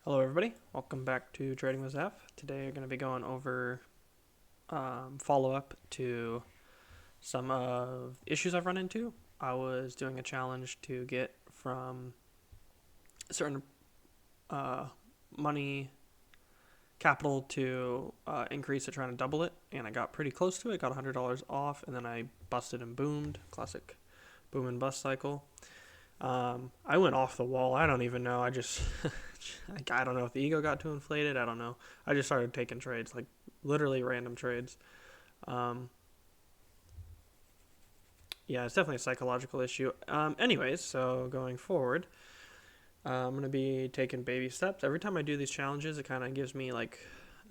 Hello everybody, welcome back to Trading with Zeph. Today we're going to be going over follow-up to some of the issues I've run into. I was doing a challenge to get from a certain money capital to increase it, trying to double it, and I got pretty close to it, got $100 off, and then I busted and boomed, classic boom and bust cycle. I went off the wall. I don't even know. I don't know if the ego got too inflated. I don't know. I just started taking trades, like literally random trades. Yeah, it's definitely a psychological issue. Anyways, so going forward, I'm going to be taking baby steps. Every time I do these challenges, it kind of gives me like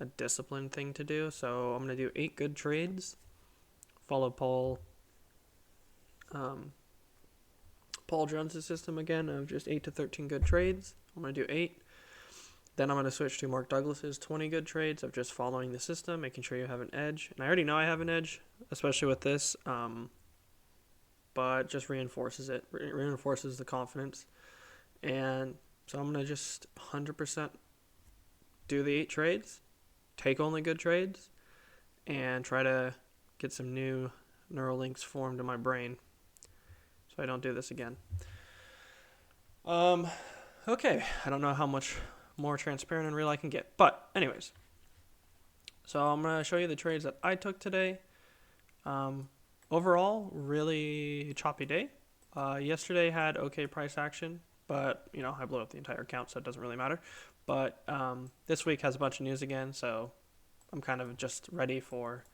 a discipline thing to do. So I'm going to do 8 good trades, follow Paul Jones' system again of just 8 to 13 good trades. I'm going to do 8. Then I'm going to switch to Mark Douglas's 20 good trades of just following the system, making sure you have an edge. And I already know I have an edge, especially with this, but just reinforces it, reinforces the confidence. And so I'm going to just 100% do the 8 trades, take only good trades, and try to get some new neural links formed in my brain so I don't do this again. Okay, I don't know how much more transparent and real I can get, but anyways, so I'm going to show you the trades that I took today. Overall, really choppy day. Yesterday had okay price action, but I blew up the entire account, so it doesn't really matter. But this week has a bunch of news again, so I'm kind of just ready for.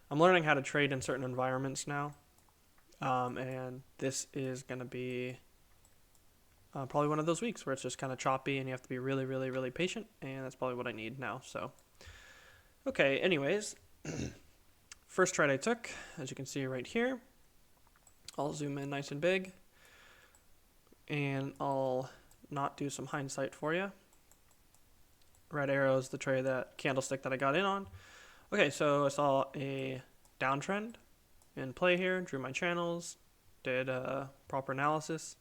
I'm learning how to trade in certain environments now. And this is going to be probably one of those weeks where it's just kind of choppy and you have to be really, really, really patient. And that's probably what I need now. So, okay, anyways, first trade I took, as you can see right here, I'll zoom in nice and big. And I'll not do some hindsight for you. Red arrow is the trade, that candlestick that I got in on. Okay, so I saw a downtrend in play here, drew my channels, did a proper analysis.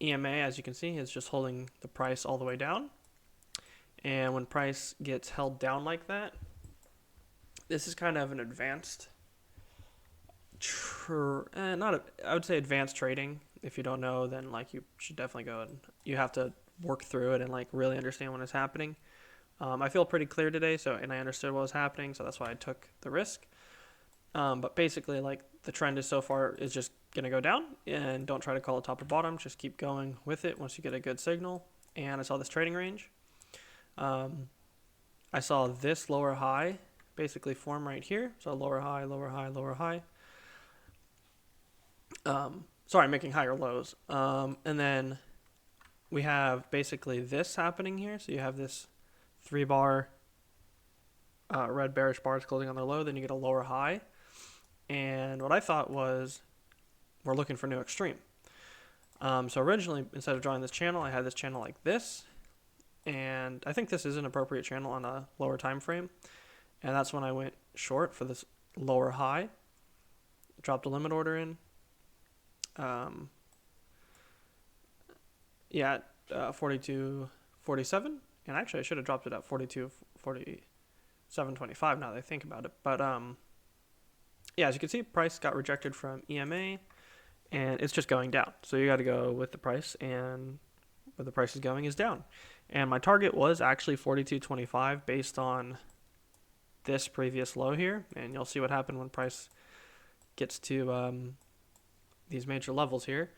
EMA, as you can see, is just holding the price all the way down. And when price gets held down like that, this is kind of an advanced, I would say advanced trading. If you don't know, then you should definitely go and you have to work through it and really understand what is happening. I feel pretty clear today, and I understood what was happening, so that's why I took the risk. But basically, the trend is so far is just going to go down, and don't try to call it top or bottom. Just keep going with it once you get a good signal. And I saw this trading range. I saw this lower high basically form right here. So lower high, lower high, lower high. Making higher lows. And then we have basically this happening here. So you have this 3-bar red bearish bars closing on their low. Then you get a lower high. And what I thought was we're looking for new extreme. So originally, instead of drawing this channel, I had this channel like this. And I think this is an appropriate channel on a lower time frame. And that's when I went short for this lower high. Dropped a limit order in. 42.47. And actually, I should have dropped it at 42.47.25 now that I think about it. But as you can see, price got rejected from EMA, and it's just going down. So you got to go with the price, and where the price is going is down. And my target was actually 42.25 based on this previous low here, and you'll see what happened when price gets to these major levels here.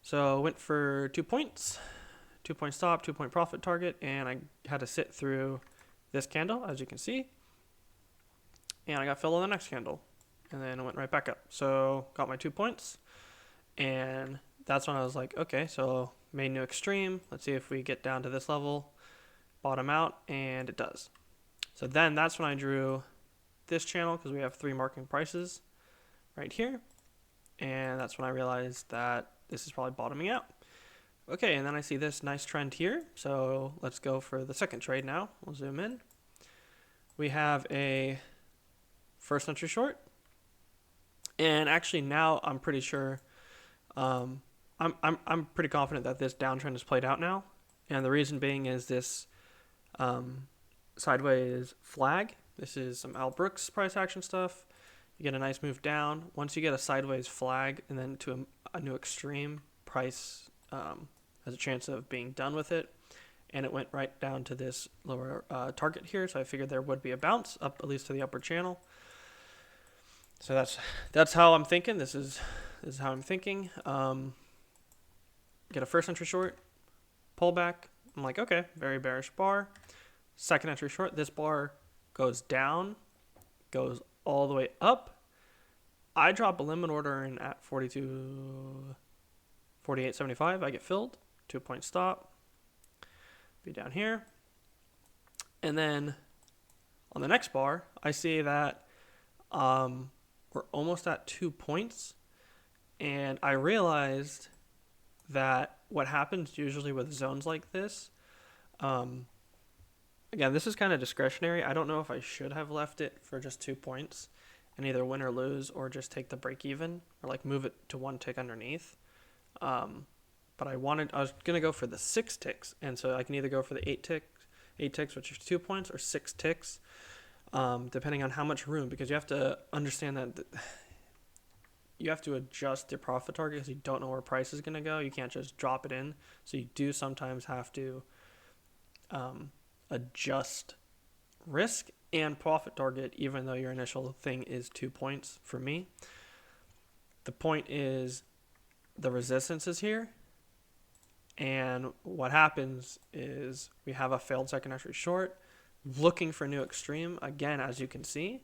So went for 2 points, 2-point stop, 2-point profit target, and I had to sit through this candle, as you can see, and I got filled on the next candle. And then it went right back up. So got my 2 points. And that's when I was like, okay, so made new extreme. Let's see if we get down to this level, bottom out, and it does. So then that's when I drew this channel, because we have 3 marking prices right here. And that's when I realized that this is probably bottoming out. Okay, and then I see this nice trend here. So let's go for the second trade now. We'll zoom in. We have a first entry short. And actually now I'm pretty sure, I'm pretty confident that this downtrend is played out now. And the reason being is this sideways flag. This is some Al Brooks price action stuff. You get a nice move down. Once you get a sideways flag and then to a new extreme, price has a chance of being done with it. And it went right down to this lower target here. So I figured there would be a bounce up at least to the upper channel. So that's how I'm thinking. This is how I'm thinking. Get a first entry short, pullback. I'm like, okay, very bearish bar. Second entry short, this bar goes down, goes all the way up. I drop a limit order in at 48.75. I get filled, 2-point stop. Be down here. And then on the next bar, I see that we're almost at 2 points. And I realized that what happens usually with zones like this, again, this is kind of discretionary. I don't know if I should have left it for just 2 points and either win or lose or just take the break even or like move it to 1 tick underneath. But I was going to go for the 6 ticks. And so I can either go for the 8 ticks, which is 2 points, or 6 ticks, depending on how much room, because you have to understand that you have to adjust your profit target because you don't know where price is going to go. You can't just drop it in. So you do sometimes have to adjust risk and profit target, even though your initial thing is 2 points for me. The point is the resistance is here. And what happens is we have a failed second entry short, looking for new extreme again, as you can see.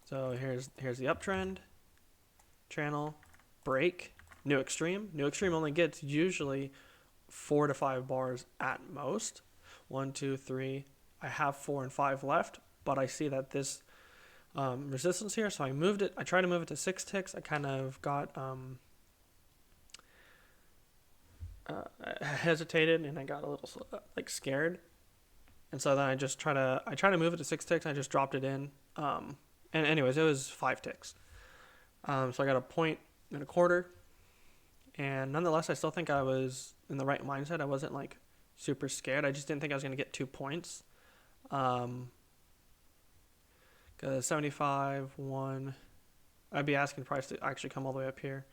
So here's the uptrend, channel, break, new extreme. New extreme only gets usually 4 to 5 bars at most. 1, 2, 3. I have 4 and 5 left, but I see that this resistance here, so I moved it. I tried to move it to 6 ticks. I kind of got I hesitated and I got a little like scared, and so then I try to move it to 6 ticks. And I just dropped it in, and anyways, it was 5 ticks. So I got a 1.25, and nonetheless, I still think I was in the right mindset. I wasn't like super scared. I just didn't think I was going to get 2 points. Because 75, 1, I'd be asking price to actually come all the way up here,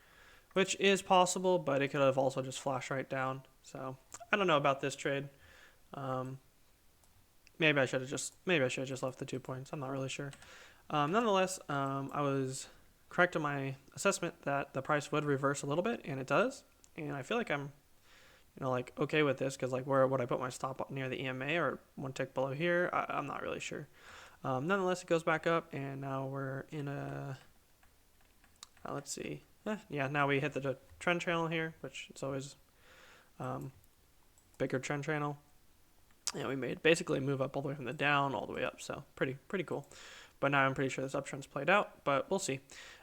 which is possible, but it could have also just flashed right down. So I don't know about this trade. Maybe I should have just left the 2 points. I'm not really sure. Nonetheless, I was correct in my assessment that the price would reverse a little bit, and it does. And I feel like I'm, like okay with this, because like where would I put my stop up near the EMA or 1 tick below here? I'm not really sure. Nonetheless, it goes back up, and now we're in a. Let's see. Now we hit the trend channel here, which it's always bigger trend channel. And we made basically a move up all the way from the down all the way up. So pretty cool. But now I'm pretty sure this uptrend's played out, but we'll see.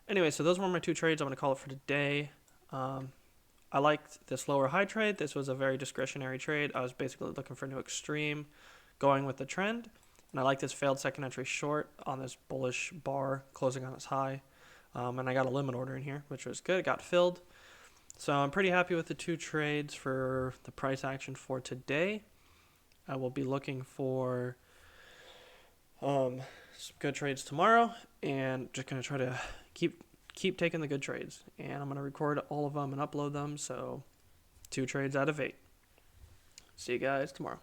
Anyway, so those were my 2 trades. I'm going to call it for today. I liked this lower high trade. This was a very discretionary trade. I was basically looking for a new extreme, going with the trend. And I like this failed second entry short on this bullish bar closing on its high. And I got a limit order in here, which was good. It got filled. So I'm pretty happy with the 2 trades for the price action for today. I will be looking for some good trades tomorrow, and just going to try to keep taking the good trades. And I'm going to record all of them and upload them. So 2 trades out of 8. See you guys tomorrow.